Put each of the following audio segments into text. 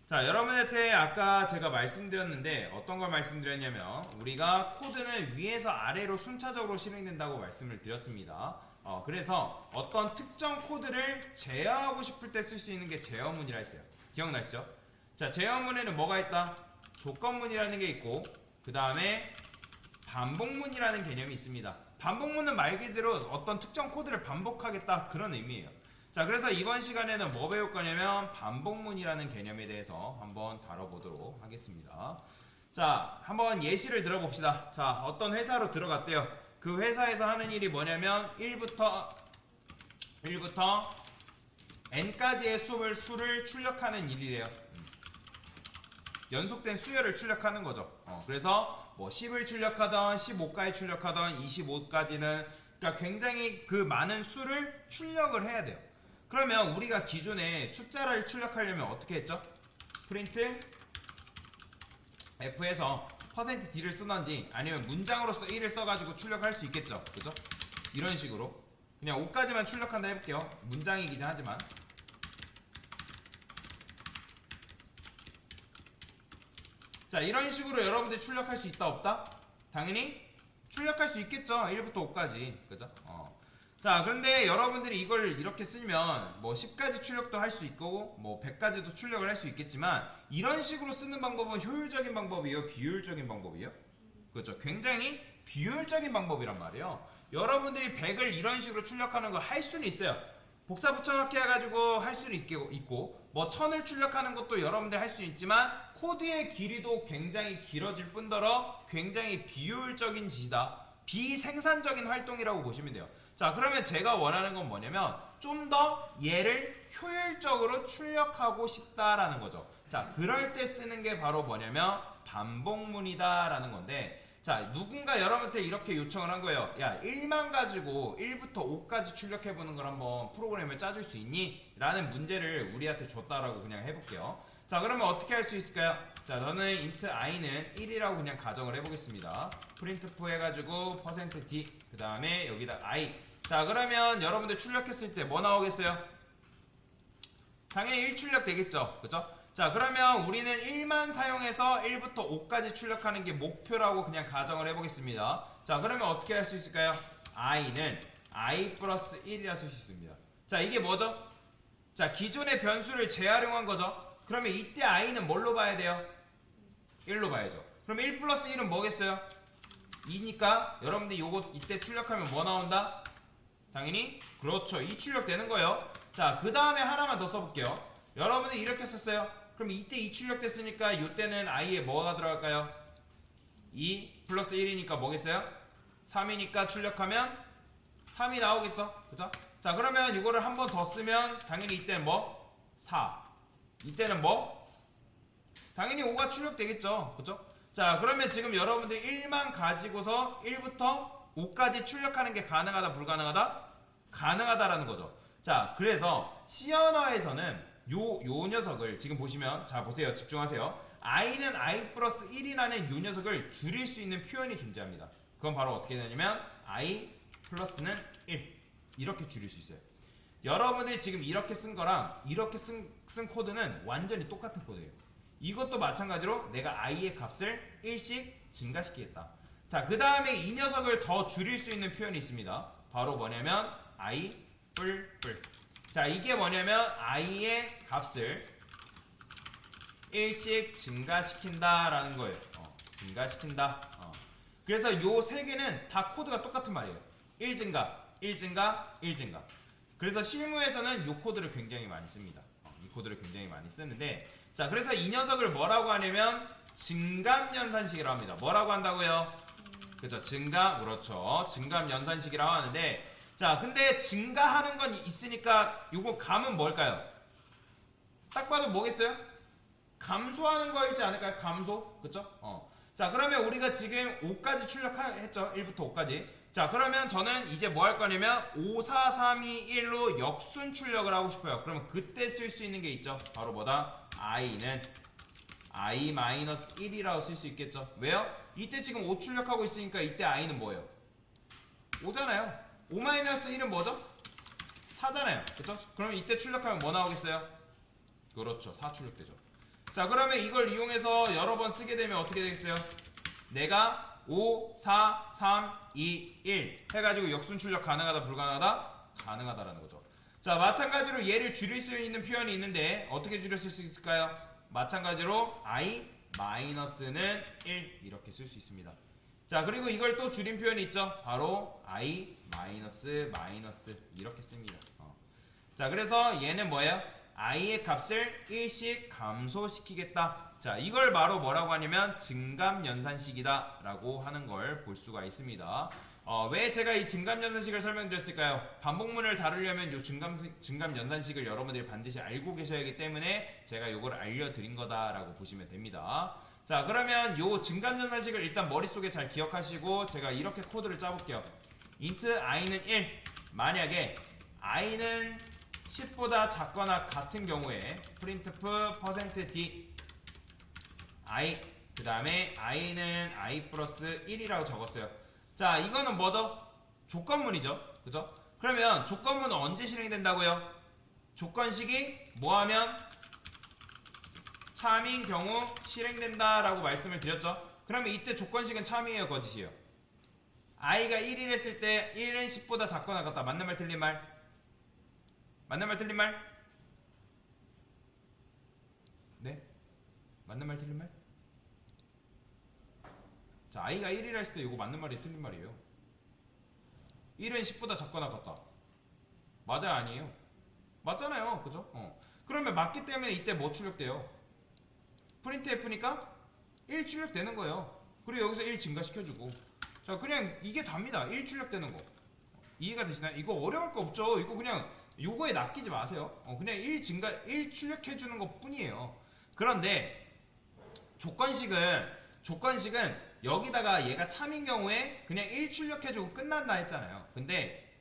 자, 여러분한테 아까 제가 말씀드렸는데 어떤 걸 말씀드렸냐면 우리가 코드는 위에서 아래로 순차적으로 실행된다고 말씀을 드렸습니다. 그래서 어떤 특정 코드를 제어하고 싶을 때 쓸 수 있는 게 제어문이라 했어요. 기억나시죠? 자, 제어문에는 뭐가 있다? 조건문이라는 게 있고 그 다음에 반복문이라는 개념이 있습니다. 반복문은 말 그대로 어떤 특정 코드를 반복하겠다 그런 의미예요. 자, 그래서 이번 시간에는 뭐 배울 거냐면 반복문이라는 개념에 대해서 한번 다뤄보도록 하겠습니다. 자, 한번 예시를 들어봅시다. 자, 어떤 회사로 들어갔대요. 그 회사에서 하는 일이 뭐냐면 1부터 n까지의 수를 출력하는 일이래요. 연속된 수열을 출력하는 거죠. 그래서 뭐 10을 출력하던 15까지 출력하던 25까지는 그러니까 굉장히 그 많은 수를 출력을 해야 돼요. 그러면 우리가 기존에 숫자를 출력하려면 어떻게 했죠? 프린트 F에서 %D를 쓰던지 아니면 문장으로서 1을 써가지고 출력할 수 있겠죠. 그죠? 이런 식으로 그냥 5까지만 출력한다 해볼게요. 문장이긴 하지만 자, 이런 식으로 여러분들이 출력할 수 있다 없다? 당연히 출력할 수 있겠죠. 1부터 5까지 그죠? 자, 그런데 여러분들이 이걸 이렇게 쓰면 뭐 10까지 출력도 할 수 있고 뭐 100까지도 출력을 할 수 있겠지만 이런 식으로 쓰는 방법은 효율적인 방법이에요? 비효율적인 방법이에요? 그렇죠. 굉장히 비효율적인 방법이란 말이에요. 여러분들이 100을 이런 식으로 출력하는 거 할 수는 있어요. 복사 붙여넣기 해가지고 할 수는 있고 뭐 1000을 출력하는 것도 여러분들 할 수 있지만 코드의 길이도 굉장히 길어질 뿐더러 굉장히 비효율적인 짓이다. 비생산적인 활동이라고 보시면 돼요. 자, 그러면 제가 원하는 건 뭐냐면 좀 더 얘를 효율적으로 출력하고 싶다라는 거죠. 자, 그럴 때 쓰는 게 바로 뭐냐면 반복문이다 라는 건데, 자, 누군가 여러분한테 이렇게 요청을 한 거예요. 야, 1만 가지고 1부터 5까지 출력해보는 걸 한번 프로그램을 짜줄 수 있니? 라는 문제를 우리한테 줬다라고 그냥 해볼게요. 자, 그러면 어떻게 할 수 있을까요? 자, 저는 int i는 1이라고 그냥 가정을 해보겠습니다. printf 해가지고 %d 그 다음에 여기다 i. 자, 그러면 여러분들 출력했을 때 뭐 나오겠어요? 당연히 1 출력 되겠죠, 그죠? 자, 그러면 우리는 1만 사용해서 1부터 5까지 출력하는 게 목표라고 그냥 가정을 해보겠습니다. 자, 그러면 어떻게 할 수 있을까요? i는 i 플러스 1이라 쓸 수 있습니다. 자, 이게 뭐죠? 자, 기존의 변수를 재활용한 거죠. 그러면 이때 i는 뭘로 봐야 돼요? 1로 봐야죠. 그럼 1 플러스 1은 뭐겠어요? 2니까 여러분들 요거 이때 출력하면 뭐 나온다? 당연히 그렇죠. 2 출력되는 거예요. 자, 그 다음에 하나만 더 써볼게요. 여러분들 이렇게 썼어요. 그럼 이때 2 출력됐으니까 이때는 i에 뭐가 들어갈까요? 2 플러스 1이니까 뭐겠어요? 3이니까 출력하면 3이 나오겠죠? 그죠? 자, 그러면 이거를 한 번 더 쓰면 당연히 이때는 뭐? 4. 이때는 뭐? 당연히 5가 출력되겠죠. 그죠? 자, 그러면 지금 여러분들 1만 가지고서 1부터 5까지 출력하는 게 가능하다, 불가능하다? 가능하다라는 거죠. 자, 그래서 C 언어에서는 요 녀석을 지금 보시면, 자, 보세요. 집중하세요. i는 i 플러스 1이라는 요 녀석을 줄일 수 있는 표현이 존재합니다. 그건 바로 어떻게 되냐면 i 플러스는 1 이렇게 줄일 수 있어요. 여러분들이 지금 이렇게 쓴 거랑 이렇게 쓴 코드는 완전히 똑같은 코드예요. 이것도 마찬가지로 내가 i의 값을 1씩 증가시키겠다. 자, 그 다음에 이 녀석을 더 줄일 수 있는 표현이 있습니다. 바로 뭐냐면 i 뿔뿔. 자, 이게 뭐냐면 i의 값을 1씩 증가시킨다 라는 거예요. 증가시킨다. 그래서 요 세 개는 다 코드가 똑같은 말이에요. 1 증가, 1 증가, 1 증가. 그래서 실무에서는 요 코드를 굉장히 많이 씁니다. 이 코드를 굉장히 많이 쓰는데, 자, 그래서 이 녀석을 뭐라고 하냐면 증감연산식이라고 합니다. 뭐라고 한다고요? 그렇죠. 그렇죠. 증감연산식이라고 하는데, 자, 근데 증가하는 건 있으니까 요거 감은 뭘까요? 딱 봐도 뭐겠어요? 감소하는 거일지 않을까요? 감소? 그쵸? 자, 그러면 우리가 지금 5까지 출력했죠? 1부터 5까지. 자, 그러면 저는 이제 뭐 할 거냐면 5, 4, 3, 2, 1로 역순 출력을 하고 싶어요. 그러면 그때 쓸 수 있는 게 있죠? 바로 뭐다? i는 i-1이라고 쓸 수 있겠죠? 왜요? 이때 지금 5 출력하고 있으니까 이때 i는 뭐예요? 5잖아요. 5-1은 뭐죠? 4잖아요. 그쵸? 그러면 이때 출력하면 뭐 나오겠어요? 그렇죠. 4 출력되죠. 자, 그러면 이걸 이용해서 여러 번 쓰게 되면 어떻게 되겠어요? 내가 5, 4, 3, 2, 1 해가지고 역순 출력 가능하다 불가능하다? 가능하다라는 거죠. 자, 마찬가지로 얘를 줄일 수 있는 표현이 있는데 어떻게 줄였을 수 있을까요? 마찬가지로 i 마이너스는 1 이렇게 쓸 수 있습니다. 자, 그리고 이걸 또 줄인 표현이 있죠. 바로 i 마이너스 마이너스 이렇게 씁니다. 자, 그래서 얘는 뭐예요? i의 값을 1씩 감소시키겠다. 자, 이걸 바로 뭐라고 하냐면 증감연산식이다 라고 하는 걸 볼 수가 있습니다. 왜 제가 이 증감연산식을 설명드렸을까요? 반복문을 다루려면 이 증감연산식을 여러분들이 반드시 알고 계셔야 하기 때문에 제가 이걸 알려드린 거다라고 보시면 됩니다. 자, 그러면 이 증감연산식을 일단 머릿속에 잘 기억하시고 제가 이렇게 코드를 짜볼게요. int i는 1 만약에 i는 10보다 작거나 같은 경우에 printf %d i 그 다음에 i는 i 플러스 1이라고 적었어요. 자, 이거는 뭐죠? 조건문이죠. 그죠? 그러면 조건문은 언제 실행이 된다고요? 조건식이 뭐하면 참인 경우 실행된다 라고 말씀을 드렸죠. 그러면 이때 조건식은 참이에요, 거짓이에요? i가 1을 했을 때 1은 10보다 작거나 같다. 맞는 말 틀린 말? 맞는 말 틀린 말? 네? 맞는 말 틀린 말? 자, i가 1이라 했을 때 이거 맞는 말이 틀린 말이에요. 1은 10보다 작거나 같다. 맞아요, 아니에요? 맞잖아요, 그죠? 그러면 맞기 때문에 이때 뭐 출력돼요? printf니까 1 출력되는 거예요. 그리고 여기서 1 증가시켜주고. 자, 그냥 이게 답니다. 1 출력되는 거. 이해가 되시나요? 이거 어려울 거 없죠? 이거 그냥 요거에 낚이지 마세요. 그냥 1 출력해주는 것 뿐이에요. 그런데 조건식은 여기다가 얘가 참인 경우에 그냥 1 출력해주고 끝난다 했잖아요. 근데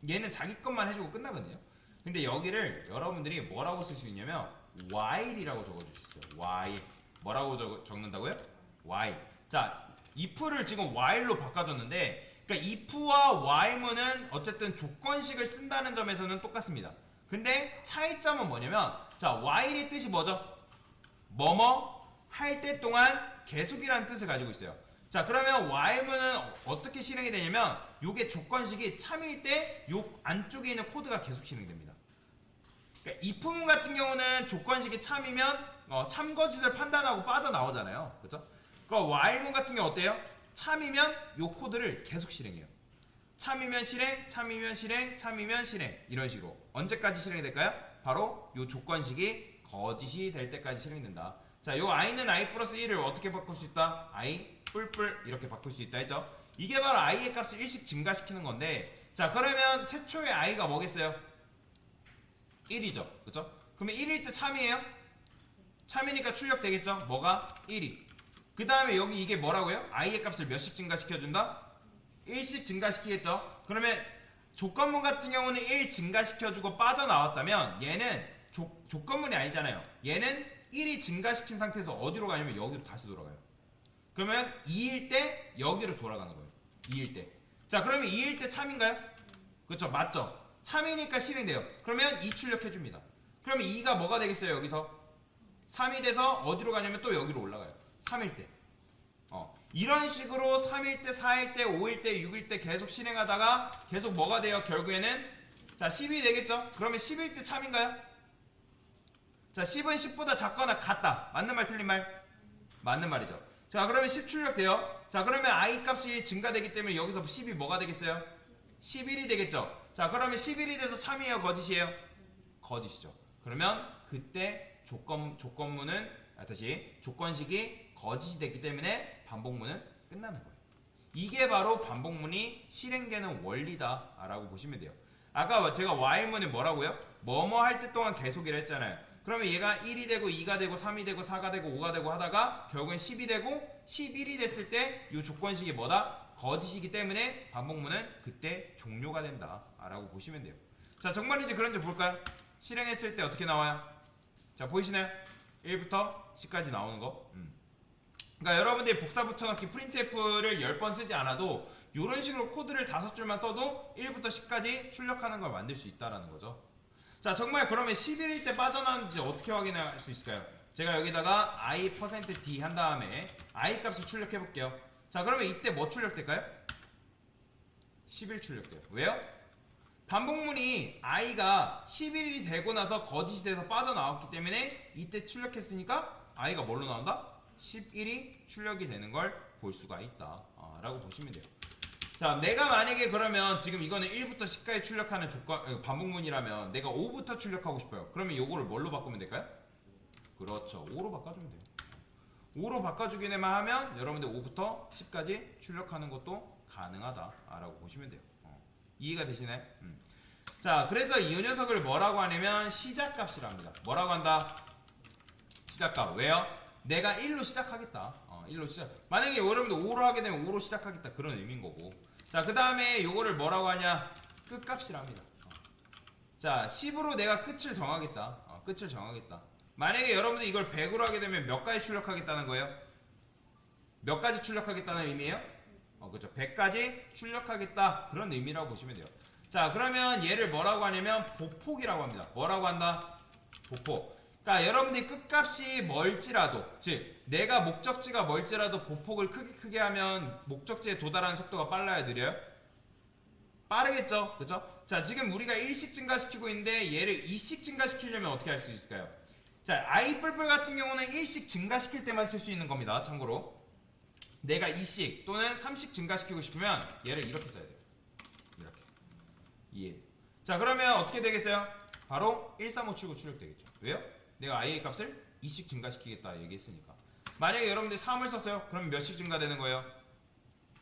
얘는 자기 것만 해주고 끝나거든요. 근데 여기를 여러분들이 뭐라고 쓸 수 있냐면 while이라고 적어주셨어요. while. 뭐라고 적는다고요? while. 자, if를 지금 while로 바꿔줬는데, 그러니까 if와 while문은 어쨌든 조건식을 쓴다는 점에서는 똑같습니다. 근데 차이점은 뭐냐면, 자, while의 뜻이 뭐죠? 뭐뭐 할 때 동안 계속이라는 뜻을 가지고 있어요. 자, 그러면 while문은 어떻게 실행이 되냐면, 요게 조건식이 참일 때 요 안쪽에 있는 코드가 계속 실행됩니다. 그러니까 if문 같은 경우는 조건식이 참이면 참거짓을 판단하고 빠져나오잖아요. 그죠? 그러니까 while문 같은 경우 어때요? 참이면 요 코드를 계속 실행해요. 참이면 실행, 참이면 실행, 참이면 실행 이런 식으로. 언제까지 실행이 될까요? 바로 요 조건식이 거짓이 될 때까지 실행된다. 자, 요 i는 i 플러스 1을 어떻게 바꿀 수 있다? i 뿔뿔 이렇게 바꿀 수 있다 했죠? 이게 바로 i의 값을 1씩 증가시키는 건데, 자, 그러면 최초의 i가 뭐겠어요? 1이죠. 그쵸? 그러면 1일 때 참이에요? 참이니까 출력되겠죠? 뭐가? 1이. 그 다음에 여기 이게 뭐라고요? i의 값을 몇씩 증가시켜준다? 1씩 증가시키겠죠? 그러면 조건문 같은 경우는 1 증가시켜주고 빠져나왔다면 얘는 조건문이 아니잖아요. 얘는 1이 증가시킨 상태에서 어디로 가냐면 여기로 다시 돌아가요. 그러면 2일 때 여기로 돌아가는 거예요. 2일 때. 자, 그러면 2일 때 참인가요? 그렇죠, 맞죠? 참이니까 실행돼요. 그러면 2 출력해줍니다. 그러면 2가 뭐가 되겠어요? 여기서 3이 돼서 어디로 가냐면 또 여기로 올라가요. 3일 때. 이런 식으로 3일 때, 4일 때, 5일 때, 6일 때 계속 실행하다가 계속 뭐가 돼요? 결국에는 자, 10이 되겠죠? 그러면 10일 때 참인가요? 자, 10은 10보다 작거나 같다. 맞는 말 틀린 말? 맞는 말이죠. 자, 그러면 10 출력돼요. 자, 그러면 i 값이 증가되기 때문에 여기서 10이 뭐가 되겠어요? 11이 되겠죠. 자, 그러면 11이 돼서 참이에요, 거짓이에요? 거짓이죠. 그러면 그때 조건문은 다시 조건식이 거짓이 됐기 때문에 반복문은 끝나는 거예요. 이게 바로 반복문이 실행되는 원리다라고 보시면 돼요. 아까 제가 while문이 뭐라고요? 뭐뭐 할 때 동안 계속이라 했잖아요. 그러면 얘가 1이 되고 2가 되고 3이 되고 4가 되고 5가 되고 하다가 결국엔 10이 되고 11이 됐을 때 이 조건식이 뭐다? 거짓이기 때문에 반복문은 그때 종료가 된다 라고 보시면 돼요. 자, 정말인지 그런지 볼까요? 실행했을 때 어떻게 나와요? 자, 보이시나요? 1부터 10까지 나오는 거. 그러니까 여러분들이 복사 붙여넣기 printf를 10번 쓰지 않아도 이런 식으로 코드를 5줄만 써도 1부터 10까지 출력하는 걸 만들 수 있다라는 거죠. 자, 정말 그러면 11일 때 빠져나왔는지 어떻게 확인할 수 있을까요? 제가 여기다가 i%d 한 다음에 i 값을 출력해 볼게요. 자, 그러면 이때 뭐 출력될까요? 11 출력돼요. 왜요? 반복문이 i가 11이 되고 나서 거짓이 돼서 빠져나왔기 때문에 이때 출력했으니까 i가 뭘로 나온다? 11이 출력이 되는 걸 볼 수가 있다 라고 보시면 돼요. 자, 내가 만약에 그러면 지금 이거는 1부터 10까지 출력하는 조건 반복문이라면 내가 5부터 출력하고 싶어요. 그러면 요거를 뭘로 바꾸면 될까요? 그렇죠, 5로 바꿔주면 돼요. 5로 바꿔주기만 하면 여러분들 5부터 10까지 출력하는 것도 가능하다라고 보시면 돼요. 이해가 되시나요? 자, 그래서 이 녀석을 뭐라고 하냐면 시작값이랍니다. 뭐라고 한다? 시작값. 왜요? 내가 1로 시작하겠다. 1로 시작. 만약에 여러분들 5로 하게 되면 5로 시작하겠다. 그런 의미인 거고. 자, 그 다음에 요거를 뭐라고 하냐? 끝값이랍니다. 자, 10으로 내가 끝을 정하겠다. 끝을 정하겠다. 만약에 여러분들 이걸 100으로 하게 되면 몇 가지 출력하겠다는 거예요? 몇 가지 출력하겠다는 의미예요? 그렇죠. 100까지 출력하겠다. 그런 의미라고 보시면 돼요. 자, 그러면 얘를 뭐라고 하냐면 보폭이라고 합니다. 뭐라고 한다? 보폭. 그러니까 여러분들이 끝값이 멀지라도, 즉 내가 목적지가 멀지라도 보폭을 크게 하면 목적지에 도달하는 속도가 빨라요, 느려요? 빠르겠죠? 그죠? 자, 지금 우리가 1씩 증가시키고 있는데 얘를 2씩 증가시키려면 어떻게 할 수 있을까요? 자, i 뿔뿔 같은 경우는 1씩 증가시킬 때만 쓸 수 있는 겁니다. 참고로 내가 2씩 또는 3씩 증가시키고 싶으면 얘를 이렇게 써야 돼요. 이렇게. 이해. 자, 그러면 어떻게 되겠어요? 바로 13579 출력되겠죠. 왜요? 내가 i 값을 2씩 증가시키겠다 얘기했으니까. 만약에 여러분들 3을 썼어요? 그러면 몇씩 증가되는 거예요?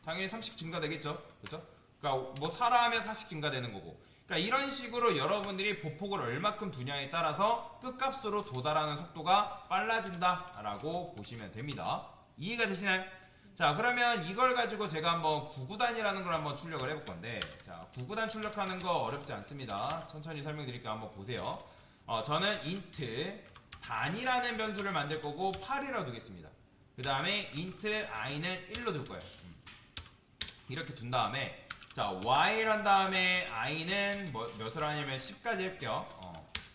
당연히 3씩 증가되겠죠. 그죠? 그러니까 뭐 4라 하면 4씩 증가되는 거고. 그러니까 이런 식으로 여러분들이 보폭을 얼마큼 두냐에 따라서 끝값으로 도달하는 속도가 빨라진다라고 보시면 됩니다. 이해가 되시나요? 자, 그러면 이걸 가지고 제가 한번 구구단이라는 걸 한번 출력을 해볼 건데, 자, 구구단 출력하는 거 어렵지 않습니다. 천천히 설명드릴게요. 한번 보세요. 저는 int 단이라는 변수를 만들 거고 8이라고 두겠습니다. 그 다음에 int i는 1로 둘 거예요. 이렇게 둔 다음에 자, while 한 다음에 i는 몇을 하냐면 10까지 할게요.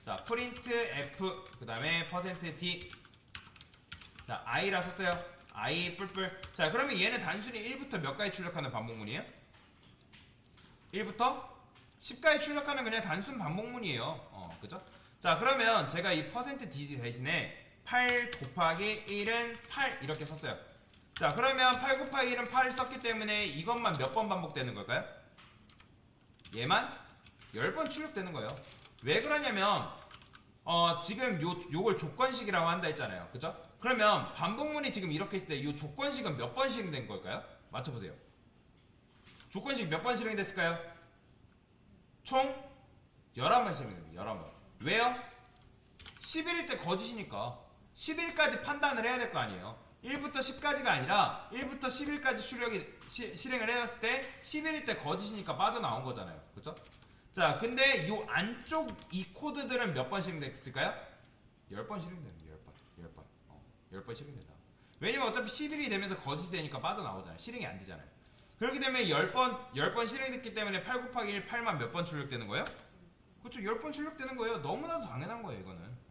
자, print f 그 다음에 %d. 자, i라 썼어요. i 뿔뿔. 자, 그러면 얘는 단순히 1부터 몇 가지 출력하는 반복문이에요? 1부터 10까지 출력하는 그냥 단순 반복문이에요. 그죠? 자, 그러면 제가 이 %d 대신에 8 곱하기 1은 8 이렇게 썼어요. 자, 그러면 8 곱하기 1은 8을 썼기 때문에 이것만 몇 번 반복되는 걸까요? 얘만 10번 출력되는 거예요. 왜 그러냐면 지금 요걸 조건식이라고 한다 했잖아요. 그죠? 그러면 반복문이 지금 이렇게 있을 때 이 조건식은 몇 번 실행된 걸까요? 맞춰보세요. 조건식 몇 번 실행됐을까요? 총 11번 실행됩니다. 11번. 왜요? 11일 때 거짓이니까 10일까지 판단을 해야 될 거 아니에요. 1부터 10까지가 아니라 1부터 10일까지 실행을 해왔을 때 11일 때 거짓이니까 빠져나온 거잖아요. 그죠? 자, 근데 요 안쪽 이 코드들은 몇 번 실행됐을까요? 10번 실행됩니다. 10번 실행된다. 왜냐면 어차피 10일이 되면서 거짓이 되니까 빠져나오잖아요. 실행이 안 되잖아요. 그렇기 때문에 10번 실행됐기 때문에 8 곱하기 1, 8만 몇 번 출력되는 거예요? 그렇죠. 10번 출력되는 거예요. 너무나도 당연한 거예요, 이거는.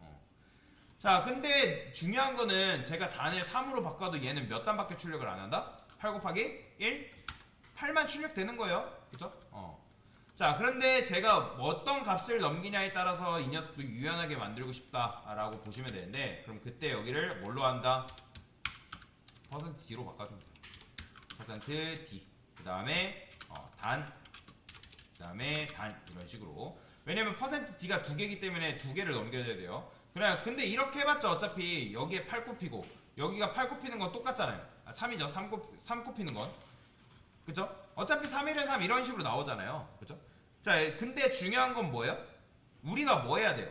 자, 근데 중요한 거는 제가 단을 3으로 바꿔도 얘는 몇 단밖에 출력을 안 한다? 8 곱하기 1? 8만 출력되는 거예요. 그죠? 자, 그런데 제가 어떤 값을 넘기냐에 따라서 이 녀석도 유연하게 만들고 싶다라고 보시면 되는데, 그럼 그때 여기를 뭘로 한다? %d로 바꿔주면 돼요. %d. 그 다음에 단. 그 다음에 단. 이런 식으로. 왜냐면 %d가 두 개이기 때문에 두 개를 넘겨줘야 돼요. 그래, 근데 이렇게 해봤자 어차피 여기에 8 곱히고 여기가 8 곱히는 건 똑같잖아요. 3이죠. 3 곱히는 건. 그죠? 어차피 3일에 3 이런 식으로 나오잖아요. 그죠? 자, 근데 중요한 건 뭐예요? 우리가 뭐 해야 돼요?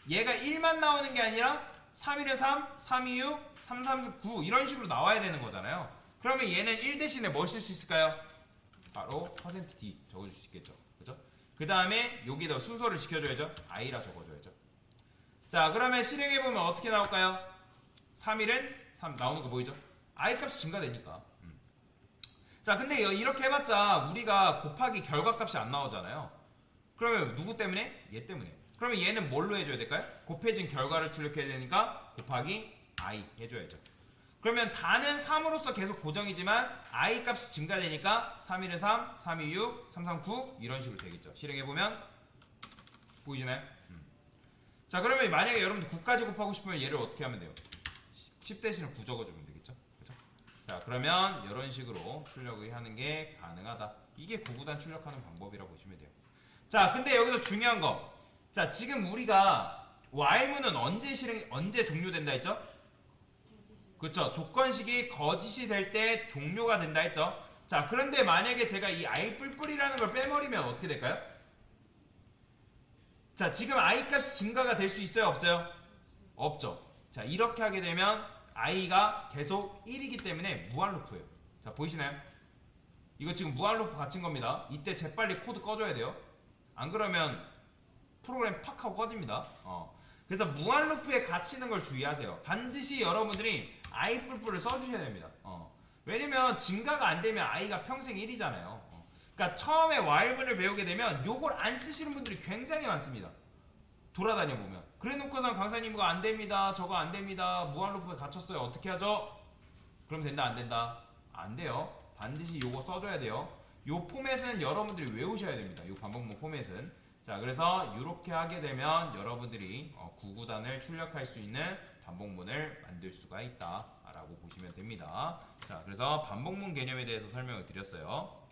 얘가 1만 나오는 게 아니라 3일에 3, 3, 2, 6, 3, 3, 9 이런 식으로 나와야 되는 거잖아요. 그러면 얘는 1 대신에 뭘 쓸 수 있을까요? 바로 %d 적어줄 수 있겠죠. 그죠? 그 다음에 여기다 순서를 지켜줘야죠. i라 적어줘야죠. 자, 그러면 실행해보면 어떻게 나올까요? 3일은 3 나오는 거 보이죠? i 값이 증가되니까. 자, 근데 이렇게 해봤자 우리가 곱하기 결과값이 안 나오잖아요. 그러면 누구 때문에? 얘 때문에. 그러면 얘는 뭘로 해줘야 될까요? 곱해진 결과를 출력해야 되니까 곱하기 i 해줘야죠. 그러면 다는 3으로서 계속 고정이지만 i 값이 증가되니까 3, 1에 3, 3, 2, 6, 3, 3, 9 이런 식으로 되겠죠. 실행해보면 보이시나요? 자, 그러면 만약에 여러분들 9까지 곱하고 싶으면 얘를 어떻게 하면 돼요? 10 대신에 9 적어주면 되겠죠. 그렇죠? 자, 그러면 이런 식으로 출력을 하는 게 가능하다. 이게 9구단 출력하는 방법이라고 보시면 돼요. 자, 근데 여기서 중요한 거. 자, 지금 우리가 while문은 언제 종료된다 했죠? 그렇죠. 조건식이 거짓이 될 때 종료가 된다 했죠. 자, 그런데 만약에 제가 이 i 뿔뿔이라는 걸 빼버리면 어떻게 될까요? 자, 지금 i 값이 증가가 될 수 있어요, 없어요? 없죠. 자, 이렇게 하게 되면 i가 계속 1이기 때문에 무한 루프예요. 자, 보이시나요? 이거 지금 무한 루프 갇힌 겁니다. 이때 재빨리 코드 꺼줘야 돼요. 안 그러면 프로그램 팍 하고 꺼집니다. 그래서 무한 루프에 갇히는 걸 주의하세요. 반드시 여러분들이 i 뿔뿔을 써주셔야 됩니다. 왜냐면 증가가 안 되면 i가 평생 1이잖아요. 그러니까 처음에 while문을 배우게 되면 요걸 안 쓰시는 분들이 굉장히 많습니다. 돌아다녀 보면. 그래 놓고선 강사님 이거 안 됩니다. 저거 안 됩니다. 무한 루프에 갇혔어요. 어떻게 하죠? 그럼 된다 안 된다? 안 돼요. 반드시 요거 써줘야 돼요. 요 포맷은 여러분들이 외우셔야 됩니다. 요 반복문 포맷은. 자, 그래서 이렇게 하게 되면 여러분들이 9구단을 출력할 수 있는 반복문을 만들 수가 있다 라고 보시면 됩니다. 자, 그래서 반복문 개념에 대해서 설명을 드렸어요.